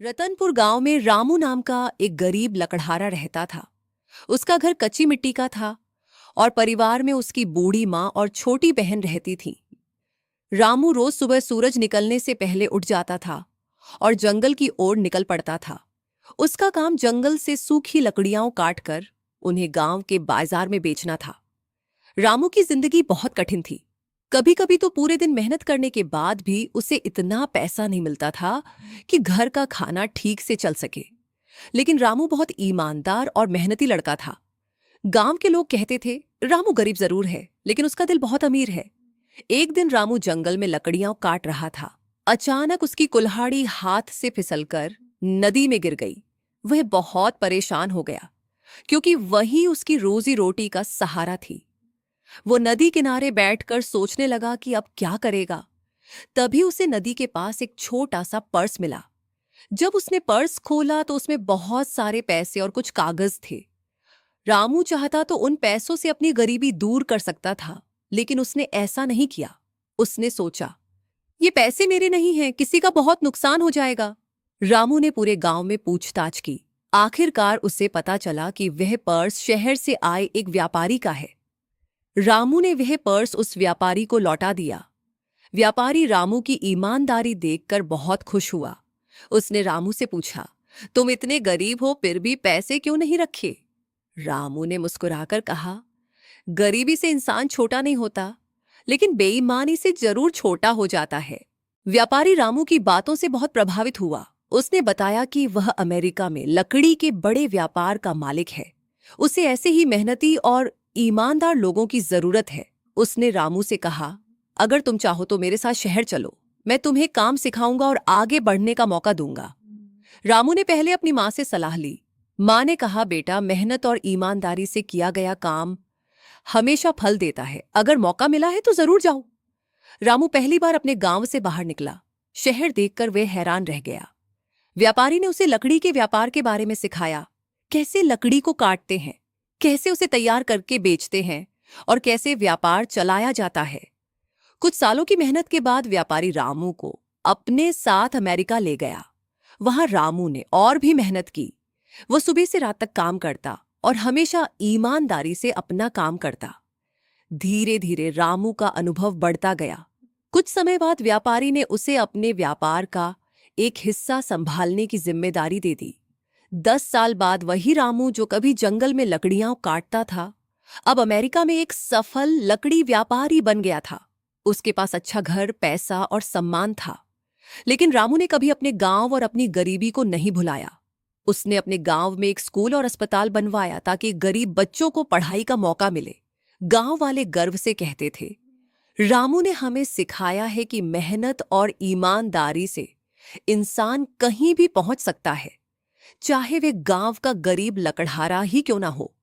रतनपुर गांव में रामू नाम का एक गरीब लकड़हारा रहता था। उसका घर कच्ची मिट्टी का था और परिवार में उसकी बूढ़ी माँ और छोटी बहन रहती थी। रामू रोज सुबह सूरज निकलने से पहले उठ जाता था और जंगल की ओर निकल पड़ता था। उसका काम जंगल से सूखी लकड़ियां काटकर उन्हें गांव के बाजार में बेचना था। रामू की जिंदगी बहुत कठिन थी। कभी कभी तो पूरे दिन मेहनत करने के बाद भी उसे इतना पैसा नहीं मिलता था कि घर का खाना ठीक से चल सके। लेकिन रामू बहुत ईमानदार और मेहनती लड़का था। गांव के लोग कहते थे, रामू गरीब जरूर है लेकिन उसका दिल बहुत अमीर है। एक दिन रामू जंगल में लकड़ियां काट रहा था। अचानक उसकी कुल्हाड़ी हाथ से फिसलकर नदी में गिर गई। वह बहुत परेशान हो गया क्योंकि वही उसकी रोजी रोटी का सहारा थी। वो नदी किनारे बैठकर सोचने लगा कि अब क्या करेगा। तभी उसे नदी के पास एक छोटा सा पर्स मिला। जब उसने पर्स खोला तो उसमें बहुत सारे पैसे और कुछ कागज थे। रामू चाहता तो उन पैसों से अपनी गरीबी दूर कर सकता था, लेकिन उसने ऐसा नहीं किया। उसने सोचा, ये पैसे मेरे नहीं हैं, किसी का बहुत नुकसान हो जाएगा। रामू ने पूरे गांव में पूछताछ की। आखिरकार उसे पता चला कि वह पर्स शहर से आए एक व्यापारी का है। रामू ने वह पर्स उस व्यापारी को लौटा दिया। व्यापारी रामू की ईमानदारी देखकर बहुत खुश हुआ। उसने रामू से पूछा, तुम इतने गरीब हो फिर भी पैसे क्यों नहीं रखे? रामू ने मुस्कुराकर कहा, गरीबी से इंसान छोटा नहीं होता, लेकिन बेईमानी से जरूर छोटा हो जाता है। व्यापारी रामू की बातों से बहुत प्रभावित हुआ। उसने बताया कि वह अमेरिका में लकड़ी के बड़े व्यापार का मालिक है। उसे ऐसे ही मेहनती और ईमानदार लोगों की जरूरत है। उसने रामू से कहा, अगर तुम चाहो तो मेरे साथ शहर चलो, मैं तुम्हें काम सिखाऊंगा और आगे बढ़ने का मौका दूंगा। रामू ने पहले अपनी माँ से सलाह ली। माँ ने कहा, बेटा, मेहनत और ईमानदारी से किया गया काम हमेशा फल देता है। अगर मौका मिला है तो जरूर जाओ। रामू पहली बार अपने गांव से बाहर निकला। शहर देखकर वह हैरान रह गया। व्यापारी ने उसे लकड़ी के व्यापार के बारे में सिखाया, कैसे लकड़ी को काटते हैं, कैसे उसे तैयार करके बेचते हैं और कैसे व्यापार चलाया जाता है। कुछ सालों की मेहनत के बाद व्यापारी रामू को अपने साथ अमेरिका ले गया। वहां रामू ने और भी मेहनत की। वो सुबह से रात तक काम करता और हमेशा ईमानदारी से अपना काम करता। धीरे धीरे रामू का अनुभव बढ़ता गया। कुछ समय बाद व्यापारी ने उसे अपने व्यापार का एक हिस्सा संभालने की जिम्मेदारी दे दी। 10 साल बाद वही रामू जो कभी जंगल में लकड़ियां काटता था, अब अमेरिका में एक सफल लकड़ी व्यापारी बन गया था। उसके पास अच्छा घर, पैसा और सम्मान था। लेकिन रामू ने कभी अपने गांव और अपनी गरीबी को नहीं भुलाया। उसने अपने गांव में एक स्कूल और अस्पताल बनवाया ताकि गरीब बच्चों को पढ़ाई का मौका मिले। गांव वाले गर्व से कहते थे, रामू ने हमें सिखाया है कि मेहनत और ईमानदारी से इंसान कहीं भी पहुंच सकता है, चाहे वे गांव का गरीब लकड़हारा ही क्यों ना हो।